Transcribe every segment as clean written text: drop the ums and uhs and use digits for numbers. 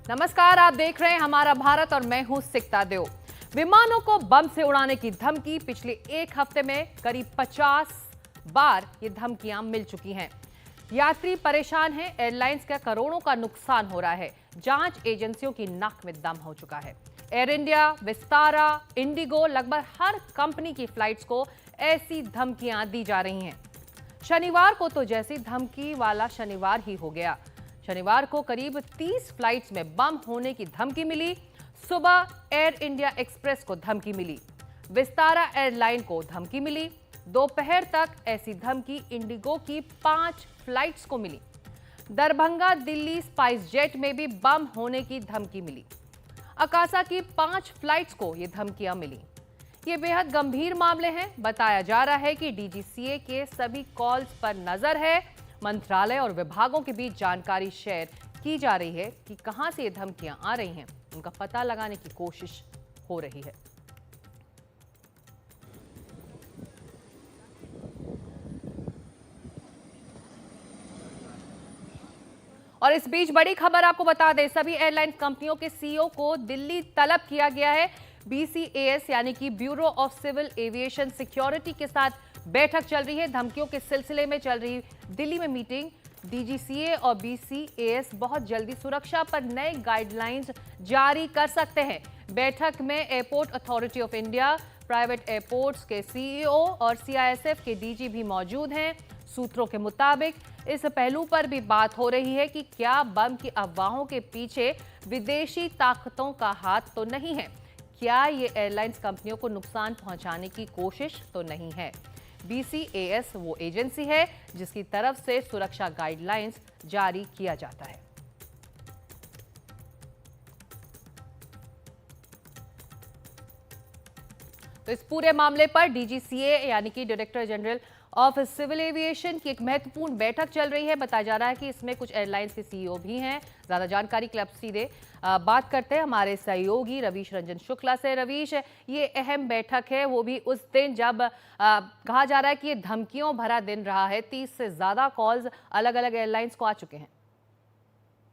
नमस्कार, आप देख रहे हैं हमारा भारत और मैं हूं सिकता देव। विमानों को बम से उड़ाने की धमकी पिछले एक हफ्ते में करीब 50 बार ये धमकियां मिल चुकी हैं। यात्री परेशान हैं, एयरलाइंस का करोड़ों का नुकसान हो रहा है। जांच एजेंसियों की नाक में दम हो चुका है। एयर इंडिया, विस्तारा, इंडिगो, लगभग हर कंपनी की फ्लाइट्स को ऐसी धमकियां दी जा रही हैं। शनिवार को तो जैसी धमकी वाला शनिवार ही हो गया। शनिवार को करीब 30 फ्लाइट्स में बम होने की धमकी मिली। सुबह एयर इंडिया एक्सप्रेस को धमकी मिली, विस्तारा एयरलाइन को धमकी मिली। दोपहर तक ऐसी धमकी इंडिगो की 5 फ्लाइट्स को मिली। दरभंगा दिल्ली स्पाइस जेट में भी बम होने की धमकी मिली। अकासा की 5 फ्लाइट्स को ये धमकियां मिली। ये बेहद गंभीर मामले हैं। बताया जा रहा है कि डीजीसीए के सभी कॉल्स पर नजर है। मंत्रालय और विभागों के बीच जानकारी शेयर की जा रही है कि कहां से ये धमकियां आ रही हैं, उनका पता लगाने की कोशिश हो रही है। और इस बीच बड़ी खबर आपको बता दें, सभी एयरलाइन कंपनियों के सीईओ को दिल्ली तलब किया गया है। बीसीएएस यानी कि bureau of civil aviation security के साथ बैठक चल रही है। धमकियों के सिलसिले में चल रही दिल्ली में मीटिंग। डीजीसीए और बीसीएएस बहुत जल्दी सुरक्षा पर नए गाइडलाइंस जारी कर सकते हैं। बैठक में airport authority of India, private airports के सीईओ और सीआईएसएफ के डीजी भी मौजूद हैं। सूत्रों के मुताबिक इस पहलू पर भी बात हो रही है कि क्या बम की अफवाहों के पीछे विदेशी ताकतों का हाथ तो नहीं है। क्या ये एयरलाइंस कंपनियों को नुकसान पहुंचाने की कोशिश तो नहीं है। बीसीएएस वो एजेंसी है जिसकी तरफ से सुरक्षा गाइडलाइंस जारी किया जाता है। तो इस पूरे मामले पर डीजीसीए यानी कि director general of civil aviation की एक महत्वपूर्ण बैठक चल रही है। बताया जा रहा है कि इसमें कुछ एयरलाइंस के सीईओ भी हैं। ज्यादा जानकारी के लिए आप सीधे बात करते हैं हमारे सहयोगी रवीश रंजन शुक्ला से। रवीश, ये अहम बैठक है वो भी उस दिन जब कहा जा रहा है कि ये धमकियों भरा दिन रहा है। 30 से ज्यादा कॉल्स अलग अलग एयरलाइंस को आ चुके हैं।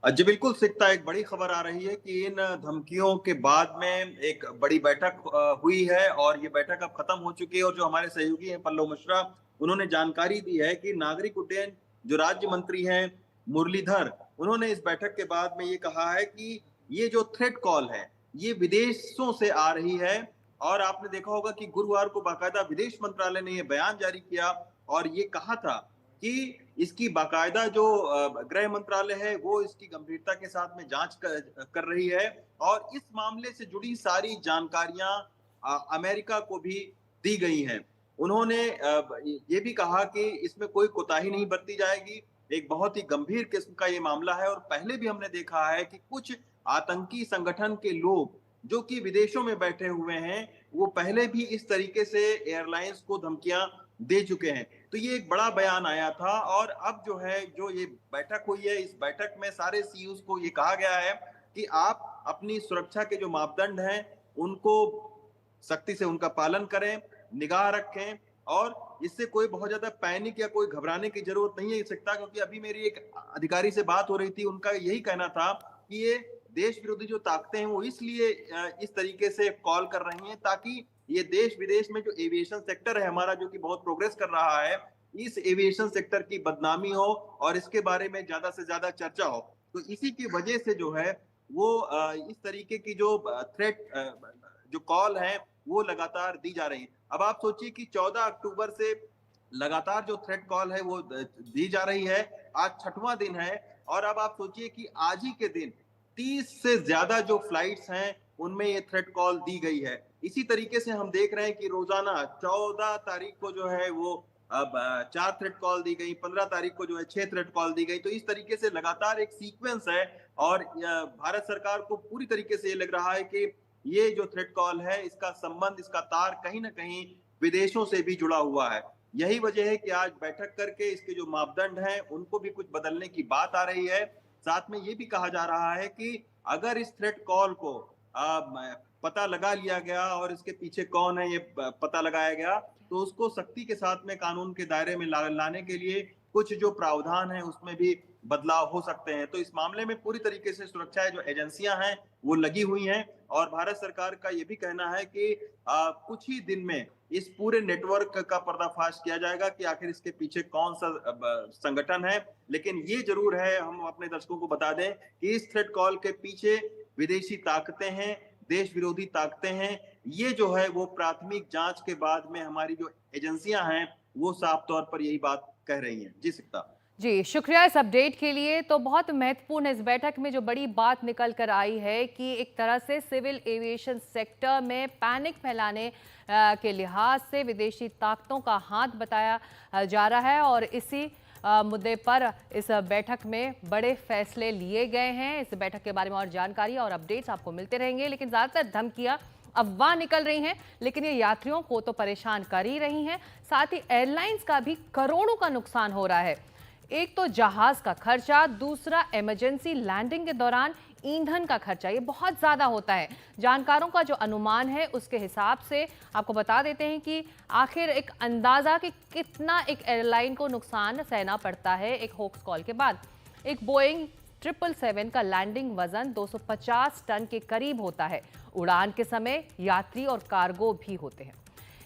जी बिल्कुल सिकता, एक बड़ी खबर आ रही है कि इन धमकियों के बाद में एक बड़ी बैठक हुई है और ये बैठक अब खत्म हो चुकी है। और जो हमारे सहयोगी हैं पल्लव मिश्रा, उन्होंने जानकारी दी है कि नागरिक उड्डयन जो राज्य मंत्री हैं मुरलीधर, उन्होंने इस बैठक के बाद में ये कहा है कि ये जो थ्रेट कॉल है ये विदेशों से आ रही है। और आपने देखा होगा कि गुरुवार को बाकायदा विदेश मंत्रालय ने ये बयान जारी किया और ये कहा था कि इसकी बाकायदा जो गृह मंत्रालय है वो इसकी गंभीरता के साथ में जांच कर रही है और इस मामले से जुड़ी सारी जानकारियां अमेरिका को भी दी गई हैं। उन्होंने ये भी कहा कि इसमें कोई कोताही नहीं बरती जाएगी। एक बहुत ही गंभीर किस्म का ये मामला है और पहले भी हमने देखा है कि कुछ आतंकी संगठन के लोग जो कि विदेशों में बैठे हुए हैं, वो पहले भी इस तरीके से एयरलाइंस को धमकियां दे चुके हैं। तो ये एक बड़ा बयान आया था और अब जो है जो ये बैठक हुई है, इस बैठक में सारे सीईओ को ये कहा गया है कि आप अपनी सुरक्षा के जो मापदंड हैं उनको सख्ती से उनका पालन करें, निगाह रखें और इससे कोई बहुत ज्यादा पैनिक या कोई घबराने की जरूरत नहीं है सकता। क्योंकि अभी मेरी एक अधिकारी से बात हो रही थी, उनका यही कहना था कि ये देश विरोधी जो ताकतें हैं वो इसलिए इस तरीके से कॉल कर रही हैं ताकि ये देश विदेश में जो एविएशन सेक्टर है हमारा, जो कि बहुत प्रोग्रेस कर रहा है, इस एविएशन सेक्टर की बदनामी हो और इसके बारे में ज्यादा से ज्यादा चर्चा हो। तो इसी की वजह से जो है वो इस तरीके की जो थ्रेट जो कॉल है वो लगातार दी जा रही है। अब आप सोचिए कि 14 अक्टूबर से लगातार जो थ्रेट कॉल है वो दी जा रही है। आज 6वां दिन है और अब आप सोचिए कि आज ही के दिन 30 से ज्यादा जो फ्लाइट्स हैं उनमें ये थ्रेट कॉल दी गई है। इसी तरीके से हम देख रहे हैं कि रोजाना 14 तारीख को जो है वो अब 4 थ्रेट कॉल दी गई, 15 तारीख को जो है 6 थ्रेट कॉल दी गई। तो इस तरीके से लगातार एक सीक्वेंस है और भारत सरकार को पूरी तरीके से ये लग रहा है कि ये जो थ्रेट कॉल है इसका संबंध, इसका तार कहीं ना कहीं विदेशों से भी जुड़ा हुआ है। यही वजह है कि आज बैठक करके इसके जो मापदंड हैं उनको भी कुछ बदलने की बात आ रही है। साथ में ये भी कहा जा रहा है कि अगर इस थ्रेट कॉल को पता लगा लिया गया और इसके पीछे कौन है ये पता लगाया गया, तो उसको सख्ती के साथ में कानून के दायरे में लाने के लिए कुछ जो प्रावधान है उसमें भी बदलाव हो सकते हैं। तो इस मामले में पूरी तरीके से सुरक्षा जो एजेंसियां हैं वो लगी हुई हैं और भारत सरकार का ये भी कहना है कि कुछ ही दिन में इस पूरे नेटवर्क का पर्दाफाश किया जाएगा कि आखिर इसके पीछे कौन सा संगठन है। लेकिन ये जरूर है, हम अपने दर्शकों को बता दें कि इस थ्रेड कॉल के पीछे विदेशी ताकतें हैं, देश विरोधी ताकतें हैं। ये जो है वो प्राथमिक जांच के बाद में हमारी जो एजेंसियां हैं वो साफ तौर पर यही बात कह रही हैं। जी सिकता। जी, शुक्रिया इस अपडेट के लिए। तो बहुत महत्वपूर्ण इस बैठक में जो बड़ी बात निकल कर आई है कि एक तरह से सिविल एविएशन सेक्टर में पैनिक फैलाने के लिहाज से विदेशी ताकतों का हाथ बताया जा रहा है और इसी मुद्दे पर इस बैठक में बड़े फैसले लिए गए हैं। इस बैठक के बारे में और जानकारी और अपडेट्स आपको मिलते रहेंगे, लेकिन ज़्यादातर धमकियां अफवाह निकल रही हैं, लेकिन ये यात्रियों को तो परेशान कर ही रही हैं, साथ ही एयरलाइंस का भी करोड़ों का नुकसान हो रहा है। एक तो जहाज का खर्चा, दूसरा इमरजेंसी लैंडिंग के दौरान ईंधन का खर्चा, ये बहुत ज्यादा होता है। जानकारों का जो अनुमान है उसके हिसाब से आपको बता देते हैं कि आखिर एक अंदाजा कि कितना एक एयरलाइन को नुकसान सहना पड़ता है एक होक्स कॉल के बाद। एक बोइंग 777 का लैंडिंग वजन 250 टन के करीब होता है। उड़ान के समय यात्री और कार्गो भी होते हैं।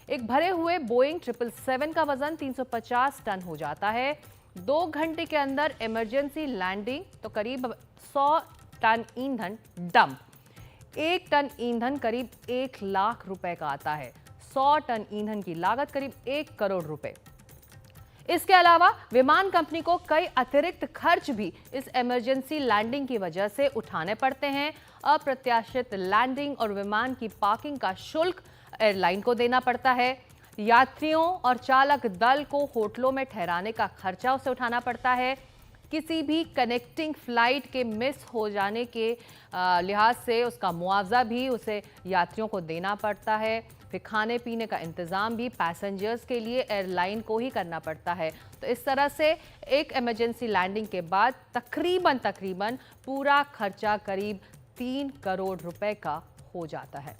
एक भरे हुए बोइंग 777 का वजन 350 टन हो जाता है। 2 घंटे के अंदर इमरजेंसी लैंडिंग तो करीब 100 टन ईंधन डंप। 1 टन ईंधन करीब 1 लाख रुपए का आता है। 100 टन ईंधन की लागत करीब 1 करोड़ रुपए। इसके अलावा विमान कंपनी को कई अतिरिक्त खर्च भी इस इमरजेंसी लैंडिंग की वजह से उठाने पड़ते हैं। अप्रत्याशित लैंडिंग और विमान की पार्किंग का शुल्क एयरलाइन को देना पड़ता है। यात्रियों और चालक दल को होटलों में ठहराने का खर्चा उसे उठाना पड़ता है। किसी भी कनेक्टिंग फ्लाइट के मिस हो जाने के लिहाज से उसका मुआवजा भी उसे यात्रियों को देना पड़ता है। फिर खाने पीने का इंतज़ाम भी पैसेंजर्स के लिए एयरलाइन को ही करना पड़ता है। तो इस तरह से एक इमरजेंसी लैंडिंग के बाद तकरीबन पूरा खर्चा करीब 3 करोड़ रुपए का हो जाता है।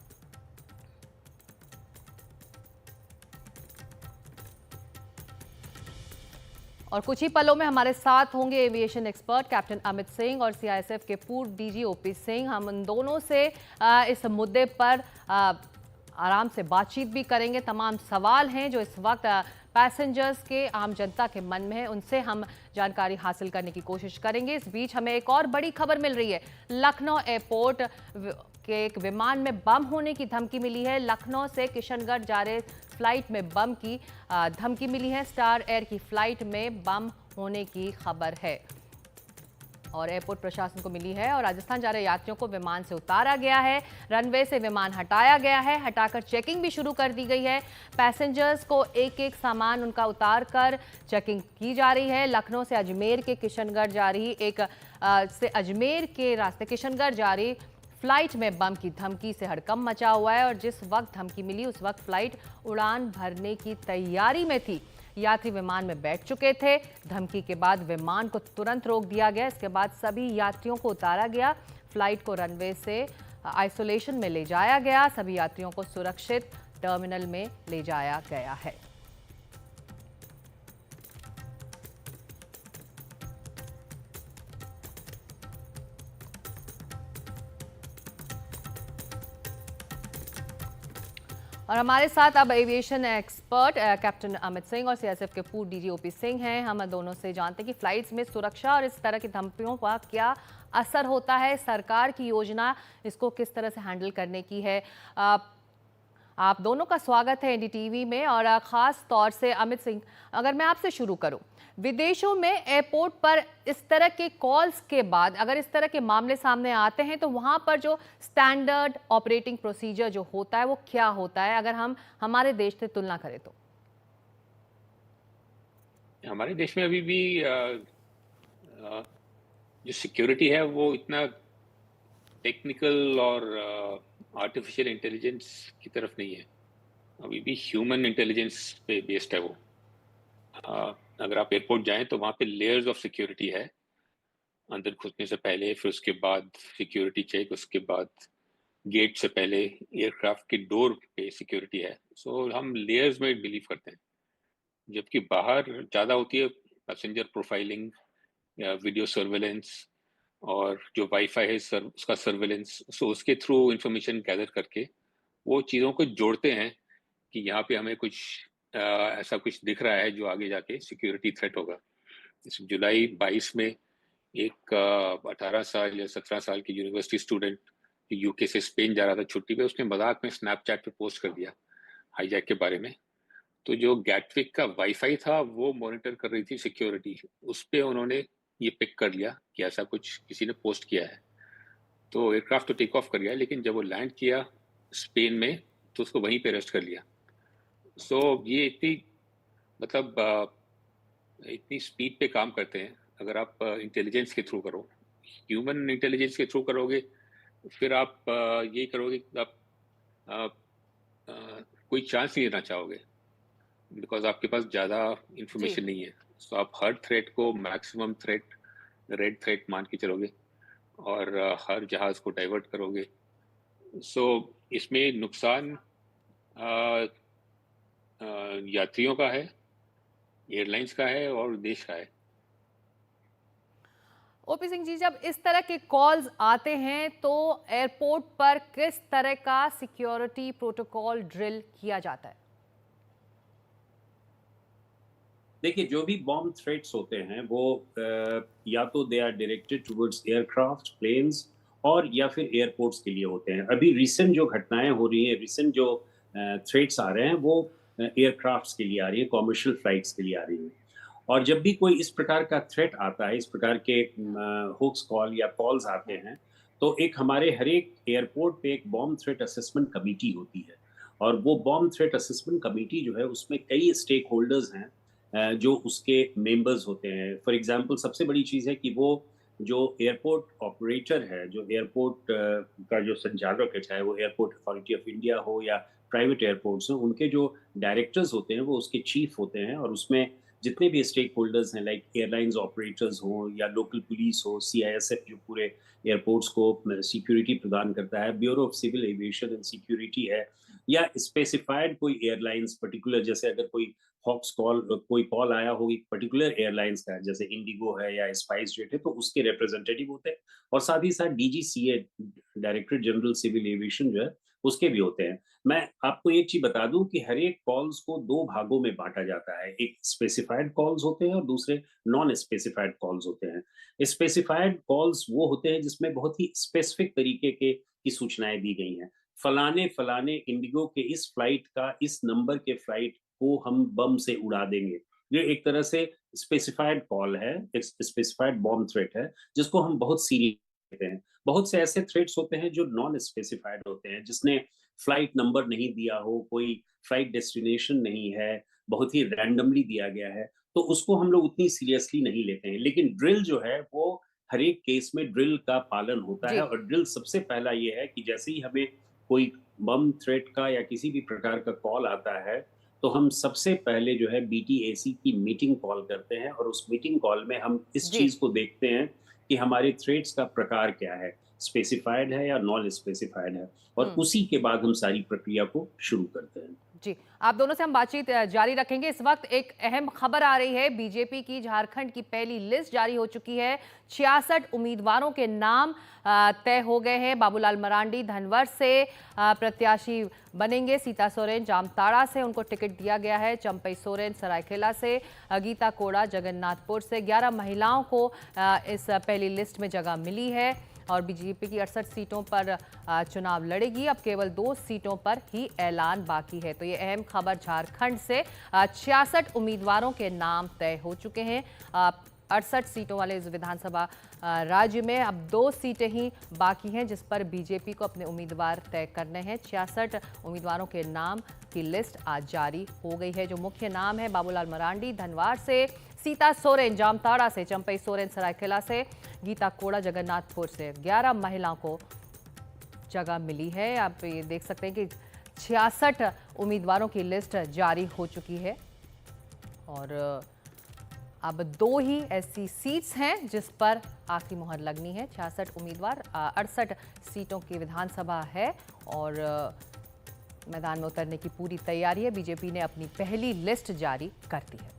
और कुछ ही पलों में हमारे साथ होंगे aviation expert captain Amit Singh और सीआईएसएफ के पूर्व डीजी ओपी सिंह। हम इन दोनों से इस मुद्दे पर आराम से बातचीत भी करेंगे। तमाम सवाल हैं जो इस वक्त पैसेंजर्स के, आम जनता के मन में है, उनसे हम जानकारी हासिल करने की कोशिश करेंगे। इस बीच हमें एक और बड़ी खबर मिल रही है। लखनऊ एयरपोर्ट के एक विमान में बम होने की धमकी मिली है। लखनऊ से किशनगढ़ जा रहे फ्लाइट में बम की धमकी मिली है। स्टार एयर की फ्लाइट में बम होने की खबर है और एयरपोर्ट प्रशासन को मिली है और राजस्थान जा रहे यात्रियों को विमान से उतारा गया है। रनवे से विमान हटाया गया है, हटाकर चेकिंग भी शुरू कर दी गई है। पैसेंजर्स को एक एक सामान उनका उतार कर चेकिंग की जा रही है। लखनऊ से अजमेर के किशनगढ़ जा रही अजमेर के रास्ते किशनगढ़ जा रही फ्लाइट में बम की धमकी से हड़कंप मचा हुआ है और जिस वक्त धमकी मिली उस वक्त फ्लाइट उड़ान भरने की तैयारी में थी। यात्री विमान में बैठ चुके थे। धमकी के बाद विमान को तुरंत रोक दिया गया। इसके बाद सभी यात्रियों को उतारा गया। फ्लाइट को रनवे से आइसोलेशन में ले जाया गया। सभी यात्रियों को सुरक्षित टर्मिनल में ले जाया गया है। और हमारे साथ अब aviation expert captain Amit Singh और सीआईएसएफ के पूर्व डीजी ओपी सिंह हैं। हम दोनों से जानते हैं कि फ्लाइट्स में सुरक्षा और इस तरह की धमकियों का क्या असर होता है, सरकार की योजना इसको किस तरह से हैंडल करने की है। आप दोनों का स्वागत है एनडीटीवी में। और ख़ास तौर से अमित सिंह, अगर मैं आपसे शुरू करूं, विदेशों में एयरपोर्ट पर इस तरह के कॉल्स के बाद अगर इस तरह के मामले सामने आते हैं तो वहां पर जो स्टैंडर्ड ऑपरेटिंग प्रोसीजर जो होता है वो क्या होता है, अगर हम हमारे देश से तुलना करें तो? हमारे देश में अभी भी जो सिक्योरिटी है वो इतना टेक्निकल और आर्टिफिशियल इंटेलिजेंस की तरफ नहीं है। अभी भी ह्यूमन इंटेलिजेंस पे बेस्ड है वो। अगर आप एयरपोर्ट जाएं तो वहाँ पे लेयर्स ऑफ सिक्योरिटी है। अंदर घुसने से पहले, फिर उसके बाद सिक्योरिटी चेक, उसके बाद गेट से पहले एयरक्राफ्ट के डोर पे सिक्योरिटी है। सो हम लेयर्स में बिलीव करते हैं, जबकि बाहर ज़्यादा होती है पैसेंजर प्रोफाइलिंग, या वीडियो सर्वेलेंस और जो वाईफाई है उसका सर्वेलेंस, सो उसके थ्रू इंफॉर्मेशन गैदर करके वो चीज़ों को जोड़ते हैं कि यहाँ पे हमें कुछ ऐसा कुछ दिख रहा है जो आगे जाके सिक्योरिटी थ्रेट होगा। इस जुलाई 22 में एक 18 साल या 17 साल की यूनिवर्सिटी स्टूडेंट यूके से स्पेन जा रहा था छुट्टी पे, उसने मजाक में स्नैपचैट पे पोस्ट कर दिया हाईजैक के बारे में। तो जो गैटविक का वाईफाई था वो मॉनिटर कर रही थी सिक्योरिटी, उस पे उन्होंने ये पिक कर लिया कि ऐसा कुछ किसी ने पोस्ट किया है। तो एयरक्राफ्ट तो टेक ऑफ कर गया, लेकिन जब वो लैंड किया स्पेन में तो उसको वहीं पे अरेस्ट कर लिया। सो ये इतनी मतलब इतनी स्पीड पे काम करते हैं। अगर आप इंटेलिजेंस के थ्रू करो, ह्यूमन इंटेलिजेंस के थ्रू करोगे, फिर आप ये करोगे कि आप कोई चांस नहीं लेना चाहोगे, बिकॉज आपके पास ज़्यादा जी। इंफॉर्मेशन नहीं है। सो आप हर थ्रेट को मैक्सिमम थ्रेट, रेड थ्रेट मान के चलोगे और हर जहाज को डाइवर्ट करोगे। सो इसमें नुकसान अ, यात्रियों का है, एयरलाइंस का है और देश का है। ओपी सिंह जी, जब इस तरह के कॉल्स आते हैं तो एयरपोर्ट पर किस तरह का सिक्योरिटी प्रोटोकॉल ड्रिल किया जाता है? देखिए, जो भी बॉम्ब थ्रेट्स होते हैं वो या तो they are directed towards aircraft, planes और या फिर एयरपोर्ट्स के लिए होते हैं। अभी रिसेंट जो घटनाएं हो रही हैं, रिसेंट जो थ्रेट्स आ रहे हैं वो एयरक्राफ्ट्स के लिए आ रही है, कॉमर्शियल फ्लाइट्स के लिए आ रही है। और जब भी कोई इस प्रकार का थ्रेट आता है, इस प्रकार के होक्स कॉल या कॉल्स आते हैं, तो एक हमारे हर एक एयरपोर्ट पे एक बॉम्ब थ्रेट असेसमेंट कमेटी होती है। और वो बॉम्ब थ्रेट असेसमेंट कमेटी जो है उसमें कई स्टेक होल्डर्स हैं जो उसके मेंबर्स होते हैं। फॉर एग्जांपल सबसे बड़ी चीज़ है कि वो जो एयरपोर्ट ऑपरेटर है, जो एयरपोर्ट का जो संचालक है, चाहे वो एयरपोर्ट अथॉरिटी ऑफ इंडिया हो या प्राइवेट एयरपोर्ट्स हो, उनके जो डायरेक्टर्स होते हैं वो उसके चीफ होते हैं। और उसमें जितने भी स्टेक होल्डर्स हैं, लाइक एयरलाइंस ऑपरेटर्स हो या लोकल पुलिस हो, सीआईएसएफ जो पूरे एयरपोर्ट्स को सिक्योरिटी प्रदान करता है, bureau of civil aviation and security है, या स्पेसिफाइड कोई एयरलाइंस पर्टिकुलर, जैसे अगर कोई हॉक्स कॉल, कोई कॉल आया हो एक पर्टिकुलर एयरलाइंस का, जैसे इंडिगो है या स्पाइस जेट है, तो उसके रिप्रेजेंटेटिव होते हैं। और साथ ही साथ DGCA, director general civil aviation जो है, उसके भी होते हैं। मैं आपको एक चीज बता दूं कि हर एक कॉल्स को दो भागों में बांटा जाता है। एक स्पेसिफाइड कॉल्स होते हैं और दूसरे नॉन स्पेसिफाइड कॉल्स होते हैं। स्पेसिफाइड कॉल्स वो होते हैं जिसमें बहुत ही स्पेसिफिक तरीके के की सूचनाएं दी गई हैं। फलाने फलाने इंडिगो के इस फ्लाइट का, इस नंबर के फ्लाइट को हम बम से उड़ा देंगे। ये एक तरह से स्पेसिफाइड कॉल है, एक स्पेसिफाइड बॉम्ब थ्रेट है, जिसको हम बहुत सीरियस लेते हैं। बहुत से ऐसे थ्रेट्स होते हैं जो नॉन स्पेसिफाइड होते हैं, जिसने फ्लाइट नंबर नहीं दिया हो, कोई फ्लाइट डेस्टिनेशन नहीं है, बहुत ही रैंडमली दिया गया है, तो उसको हम लोग उतनी सीरियसली नहीं लेते हैं। लेकिन ड्रिल जो है वो हर एक केस में ड्रिल का पालन होता जी। है। और ड्रिल सबसे पहला ये है कि जैसे ही हमें कोई बम थ्रेट का या किसी भी प्रकार का कॉल आता है, तो हम सबसे पहले जो है बीटीएसी की मीटिंग कॉल करते हैं। और उस मीटिंग कॉल में हम इस जी। चीज को देखते हैं कि हमारे थ्रेट्स का प्रकार क्या है, स्पेसिफाइड है या नॉन स्पेसिफाइड है, और उसी के बाद हम सारी प्रक्रिया को शुरू करते हैं। जी, आप दोनों से हम बातचीत जारी रखेंगे। इस वक्त एक अहम खबर आ रही है, बीजेपी की झारखंड की पहली लिस्ट जारी हो चुकी है। 66 उम्मीदवारों के नाम तय हो गए हैं। बाबूलाल मरांडी धनवर से प्रत्याशी बनेंगे, सीता सोरेन जामताड़ा से उनको टिकट दिया गया है, चंपई सोरेन सरायकेला से, गीता कोड़ा जगन्नाथपुर से। 11 महिलाओं को इस पहली लिस्ट में जगह मिली है और बीजेपी की 68 सीटों पर चुनाव लड़ेगी। अब केवल 2 सीटों पर ही ऐलान बाकी है। तो ये अहम खबर झारखंड से, 66 उम्मीदवारों के नाम तय हो चुके हैं। 68 सीटों वाले इस विधानसभा राज्य में अब 2 सीटें ही बाकी हैं जिस पर बीजेपी को अपने उम्मीदवार तय करने हैं। 66 उम्मीदवारों के नाम की लिस्ट आज जारी हो गई है। जो मुख्य नाम है, बाबूलाल मरांडी धनवार से, सीता सोरेन जामताड़ा से, चंपई सोरेन सरायकेला से, गीता कोड़ा जगन्नाथपुर से। 11 महिलाओं को जगह मिली है। आप ये देख सकते हैं कि 66 उम्मीदवारों की लिस्ट जारी हो चुकी है और अब 2 ही ऐसी सीट्स हैं जिस पर आखिरी मुहर लगनी है। 66 उम्मीदवार, 68 सीटों की विधानसभा है और मैदान में उतरने की पूरी तैयारी है। बीजेपी ने अपनी पहली लिस्ट जारी कर दी है।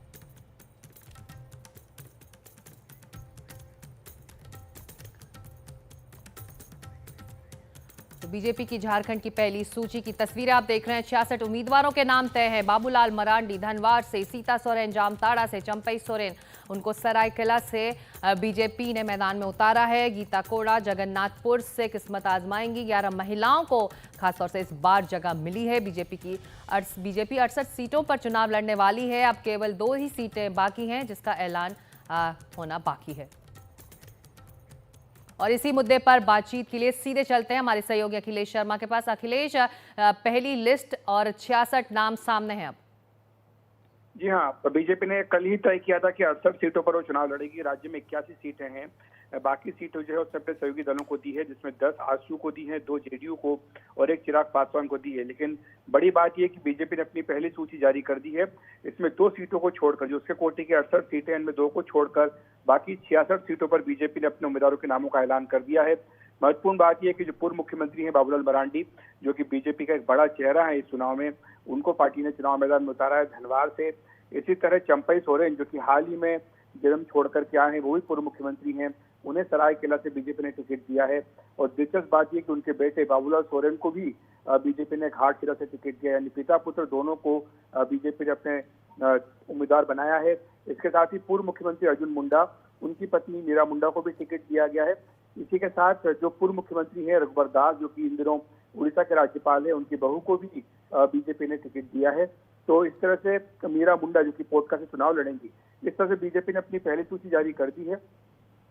बीजेपी की झारखंड की पहली सूची की तस्वीरें आप देख रहे हैं। 66 उम्मीदवारों के नाम तय है। बाबूलाल मरांडी धनवार से, सीता सोरेन जामताड़ा से, चंपई सोरेन उनको सरायकेला से बीजेपी ने मैदान में उतारा है। गीता कोड़ा जगन्नाथपुर से किस्मत आजमाएंगी। 11 महिलाओं को खासतौर से इस बार जगह मिली है। बीजेपी 68 सीटों पर चुनाव लड़ने वाली है। अब केवल 2 ही सीटें बाकी हैं जिसका ऐलान होना बाकी है। और इसी मुद्दे पर बातचीत के लिए सीधे चलते हैं हमारे सहयोगी अखिलेश शर्मा के पास। अखिलेश, पहली लिस्ट और 66 नाम सामने हैं अब। जी हाँ, बीजेपी ने कल ही तय किया था कि 68 सीटों पर वो चुनाव लड़ेगी। राज्य में 81 सीटें हैं। बाकी सीटें जो है उसने अपने सहयोगी दलों को दी है, जिसमें 10 आजसू को दी है, 2 जेडीयू को और 1 चिराग पासवान को दी है। लेकिन बड़ी बात यह कि बीजेपी ने अपनी पहली सूची जारी कर दी है। इसमें 2 सीटों को छोड़कर, जो उसके कोटे की 68 सीटें हैं, इनमें 2 को छोड़कर बाकी 66 सीटों पर बीजेपी ने अपने उम्मीदवारों के नामों का ऐलान कर दिया है। महत्वपूर्ण बात यह है कि जो पूर्व मुख्यमंत्री हैं बाबूलाल मरांडी, जो कि बीजेपी का एक बड़ा चेहरा है इस चुनाव में, उनको पार्टी ने चुनाव मैदान में उतारा है धनवार से। इसी तरह चंपई सोरेन, जो कि हाल ही में जन्म छोड़कर के आए हैं, वो भी पूर्व मुख्यमंत्री हैं, उन्हें सरायकेला से बीजेपी ने टिकट दिया है। और दिलचस्प बात यह कि उनके बेटे बाबूलाल सोरेन को भी बीजेपी ने घाटशिला से टिकट दिया है। यानी पिता पुत्र दोनों को बीजेपी ने अपने उम्मीदवार बनाया है। इसके साथ ही पूर्व मुख्यमंत्री अर्जुन मुंडा, उनकी पत्नी मीरा मुंडा को भी टिकट दिया गया है। इसी के साथ जो पूर्व मुख्यमंत्री है रघुवर दास, जो कि इन दिनों उड़ीसा के राज्यपाल है, उनकी बहू को भी बीजेपी ने टिकट दिया है। तो इस तरह से मीरा मुंडा, जो कि पोटका से चुनाव लड़ेंगी, इस तरह से बीजेपी ने अपनी पहली सूची जारी कर दी है।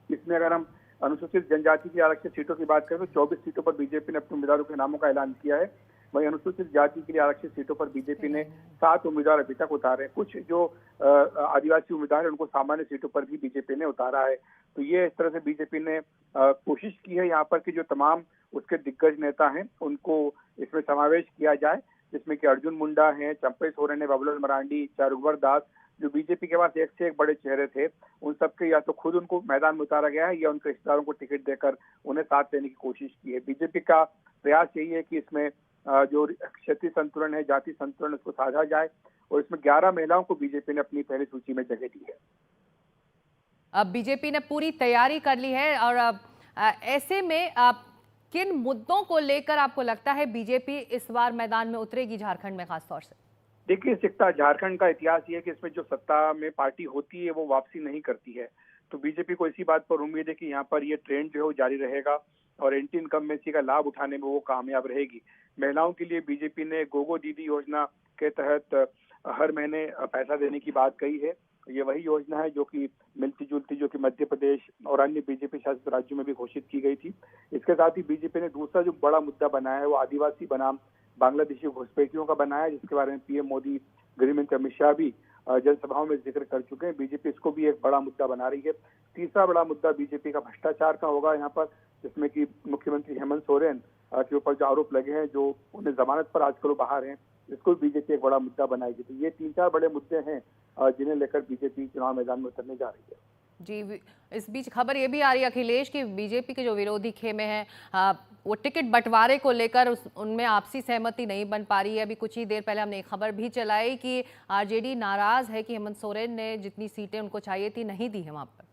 इसमें अगर हम अनुसूचित जनजाति की आरक्षित सीटों की बात करें तो 24 सीटों पर बीजेपी ने अपने उम्मीदवारों के नामों का ऐलान किया है। वहीं अनुसूचित जाति के लिए आरक्षित सीटों पर बीजेपी ने 7 उम्मीदवार अभी तक उतारे हैं। कुछ जो आदिवासी उम्मीदवार है उनको सामान्य सीटों पर भी बीजेपी ने उतारा है। तो ये इस तरह से बीजेपी ने कोशिश की है यहाँ पर कि जो तमाम उसके दिग्गज नेता हैं उनको इसमें समावेश किया जाए, जिसमें कि अर्जुन मुंडा है, चंपई सोरेन है, बाबूलाल मरांडी, रघुवर दास, जो बीजेपी के पास एक से एक बड़े चेहरे थे, उन सबके या तो खुद उनको मैदान में उतारा गया है या उनके रिश्तेदारों को टिकट देकर उन्हें साथ देने की कोशिश की है। बीजेपी का प्रयास यही है कि इसमें जो क्षेत्रीय संतुलन है, जाति संतुलन, उसको साधा जाए। और इसमें 11 महिलाओं को बीजेपी ने अपनी पहली सूची में जगह दी है। अब बीजेपी ने पूरी तैयारी कर ली है और ऐसे में किन मुद्दों को लेकर आपको लगता है बीजेपी इस बार मैदान में उतरेगी झारखंड में खासतौर से? देखिए, सिक्ता झारखंड का इतिहास ये है कि इसमें जो सत्ता में पार्टी होती है वो वापसी नहीं करती है। तो बीजेपी को इसी बात पर उम्मीद है कि यहाँ पर ये ट्रेंड जो है वो जारी रहेगा और एंटी इनकम्बेंसी का लाभ उठाने में वो कामयाब रहेगी। महिलाओं के लिए बीजेपी ने गोगो दीदी योजना के तहत हर महीने पैसा देने की बात कही है। ये वही योजना है जो कि मिलती जुलती, जो कि मध्य प्रदेश और अन्य बीजेपी शासित राज्यों में भी घोषित की गई थी। इसके साथ ही बीजेपी ने दूसरा जो बड़ा मुद्दा बनाया है वो आदिवासी बनाम बांग्लादेशी घुसपैठियों का बनाया है, जिसके बारे में पीएम मोदी, गृहमंत्री अमित शाह भी जनसभाओं में जिक्र कर चुके हैं। बीजेपी इसको भी एक बड़ा मुद्दा बना रही है। तीसरा बड़ा मुद्दा बीजेपी का भ्रष्टाचार का होगा यहाँ पर, जिसमें कि मुख्यमंत्री हेमंत सोरेन के ऊपर जो आरोप लगे हैं, जो उन्हें जमानत पर आजकल बाहर हैं, इसको बीजेपी एक बड़ा मुद्दा बनाएगी। तो ये 3-4 बड़े मुद्दे हैं जिन्हें लेकर बीजेपी चुनाव मैदान में उतरने जा रही है। जी, इस बीच खबर ये भी आ रही है अखिलेश कि बीजेपी के जो विरोधी खेमे हैं वो टिकट बंटवारे को लेकर उनमें आपसी सहमति नहीं बन पा रही है। अभी कुछ ही देर पहले हमने एक खबर भी चलाई कि आरजेडी नाराज है कि हेमंत सोरेन ने जितनी सीटें उनको चाहिए थी नहीं दी है वहां पर।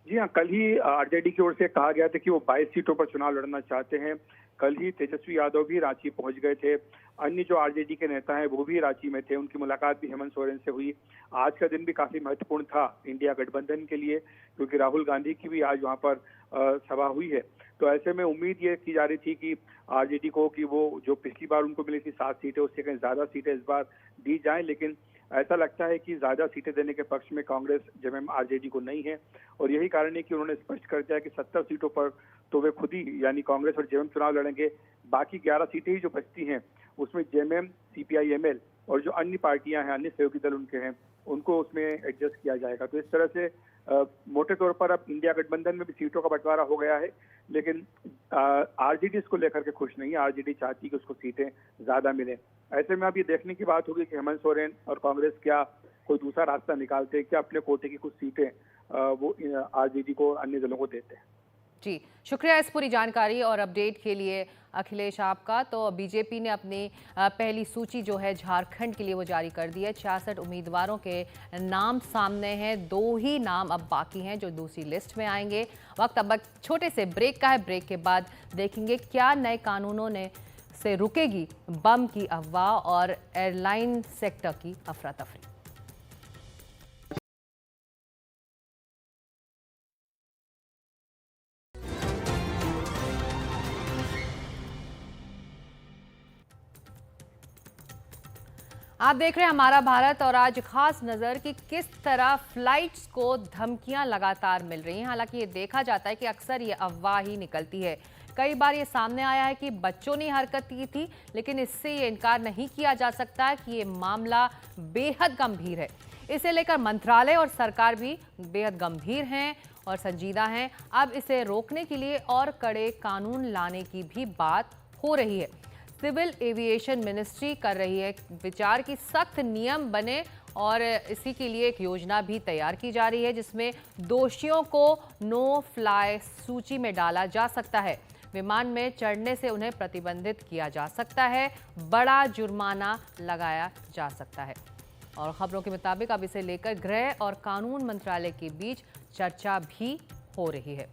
जी हाँ, कल ही आरजेडी की ओर से कहा गया था कि वो 22 सीटों पर चुनाव लड़ना चाहते हैं। कल ही तेजस्वी यादव भी रांची पहुंच गए थे। अन्य जो आरजेडी के नेता हैं वो भी रांची में थे। उनकी मुलाकात भी हेमंत सोरेन से हुई। आज का दिन भी काफी महत्वपूर्ण था इंडिया गठबंधन के लिए, क्योंकि राहुल गांधी की भी आज वहां पर सभा हुई है। तो ऐसे में उम्मीद ये की जा रही थी कि आरजेडी को कि वो जो पिछली बार उनको मिली थी 7 सीटें, उससे कहीं ज्यादा सीटें इस बार दी जाएं। लेकिन ऐसा लगता है कि ज्यादा सीटें देने के पक्ष में कांग्रेस, जेएमएम, आरजेडी को नहीं है। और यही कारण है कि उन्होंने स्पष्ट कर दिया कि 70 सीटों पर तो वे खुद ही, यानी कांग्रेस और जेएमएम, चुनाव लड़ेंगे। बाकी 11 सीटें ही जो बचती हैं उसमें जेएमएम, सीपीआई-एमएल और जो अन्य पार्टियां हैं, अन्य सहयोगी दल उनके हैं, उनको उसमें एडजस्ट किया जाएगा। तो इस तरह से मोटे तौर पर अब इंडिया गठबंधन में भी सीटों का बंटवारा हो गया है। लेकिन आरजेडी इसको लेकर के खुश नहीं है। आरजेडी चाहती है कि उसको सीटें ज्यादा मिले। ऐसे में अब ये देखने की बात होगी कि हेमंत सोरेन और कांग्रेस क्या कोई दूसरा रास्ता निकालते हैं, क्या अपने कोटे की कुछ सीटें वो आरजेडी को, अन्य दलों को देते हैं। जी, शुक्रिया इस पूरी जानकारी और अपडेट के लिए अखिलेश आपका। तो बीजेपी ने अपनी पहली सूची जो है झारखंड के लिए वो जारी कर दी है। 66 उम्मीदवारों के नाम सामने हैं, 2 ही नाम अब बाकी हैं जो दूसरी लिस्ट में आएंगे। वक्त अब एक छोटे से ब्रेक का है। ब्रेक के बाद देखेंगे क्या नए कानूनों ने से रुकेगी बम की अफवाह और एयरलाइन सेक्टर की अफरा तफरी। आप देख रहे हैं हमारा भारत और आज खास नज़र कि किस तरह फ्लाइट्स को धमकियां लगातार मिल रही हैं। हालांकि ये देखा जाता है कि अक्सर ये अफवाह ही निकलती है। कई बार ये सामने आया है कि बच्चों ने हरकत की थी, लेकिन इससे ये इनकार नहीं किया जा सकता कि ये मामला बेहद गंभीर है। इसे लेकर मंत्रालय और सरकार भी बेहद गंभीर हैं और संजीदा हैं। अब इसे रोकने के लिए और कड़े कानून लाने की भी बात हो रही है। सिविल एविएशन मिनिस्ट्री कर रही है विचार की सख्त नियम बने और इसी के लिए एक योजना भी तैयार की जा रही है जिसमें दोषियों को नो फ्लाई सूची में डाला जा सकता है। विमान में चढ़ने से उन्हें प्रतिबंधित किया जा सकता है, बड़ा जुर्माना लगाया जा सकता है। और खबरों के मुताबिक अब इसे लेकर गृह और कानून मंत्रालय के बीच चर्चा भी हो रही है।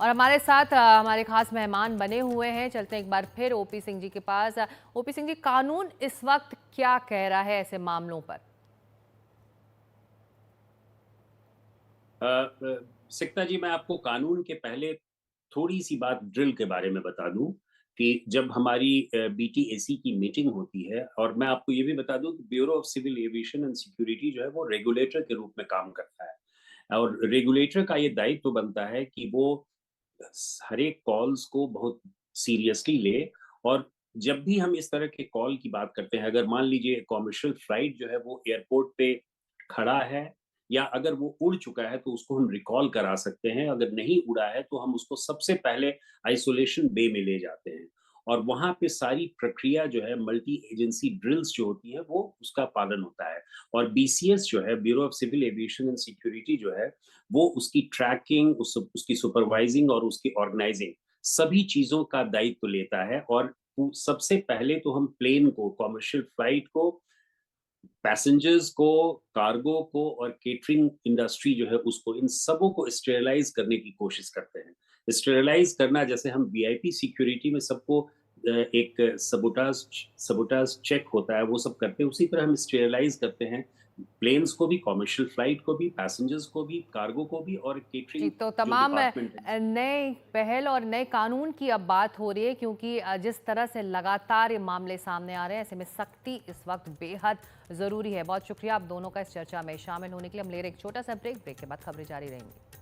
और हमारे साथ हमारे खास मेहमान बने हुए हैं। चलते हैं एक बार फिर ओपी सिंह जी के पास। ओपी सिंह जी, कानून इस वक्त क्या कह रहा है ऐसे मामलों पर? सिकता जी, मैं आपको कानून के पहले थोड़ी सी बात ड्रिल के बारे में बता दूं कि जब हमारी बीटीएसी की मीटिंग होती है, और मैं आपको ये भी बता दूं कि bureau of civil aviation and security जो है वो रेगुलेटर के रूप में काम करता है, और रेगुलेटर का ये दायित्व तो बनता है कि वो हर एक कॉल्स को बहुत सीरियसली ले। और जब भी हम इस तरह के कॉल की बात करते हैं, अगर मान लीजिए कमर्शियल फ्लाइट जो है वो एयरपोर्ट पे खड़ा है, या अगर वो उड़ चुका है तो उसको हम रिकॉल करा सकते हैं। अगर नहीं उड़ा है तो हम उसको सबसे पहले आइसोलेशन बे में ले जाते हैं, और वहां पे सारी प्रक्रिया जो है, मल्टी एजेंसी ड्रिल्स जो होती है, वो उसका पालन होता है। और बीसीएस जो है, bureau of civil aviation and security जो है, वो उसकी ट्रैकिंग, उसकी सुपरवाइजिंग और उसकी ऑर्गेनाइजिंग सभी चीजों का दायित्व लेता है। और सबसे पहले तो हम प्लेन को, कमर्शियल फ्लाइट को, पैसेंजर्स को, कार्गो को और केटरिंग इंडस्ट्री जो है उसको, इन सबों को स्टेरलाइज करने की कोशिश करते हैं। स्टेरलाइज करना, जैसे हम वीआईपी सिक्योरिटी में सबको एक सबोटाज चेक होता है, वो सब करते हैं, उसी तरह हम स्टेरलाइज करते हैं प्लेन्स को भी, कमर्शियल फ्लाइट को भी, पैसेंजर्स को भी, कार्गो को भी, और जी, केटरिंग तो जो तमाम डिपार्टमेंट है। नए पहल और नए कानून की अब बात हो रही है, क्योंकि जिस तरह से लगातार ये मामले सामने आ रहे हैं, ऐसे में सख्ती इस वक्त बेहद ज़रूरी है। बहुत शुक्रिया आप दोनों का इस चर्चा में शामिल होने के लिए। हम ले रहे एक छोटा सा ब्रेक के बाद खबरें जारी रहेंगी।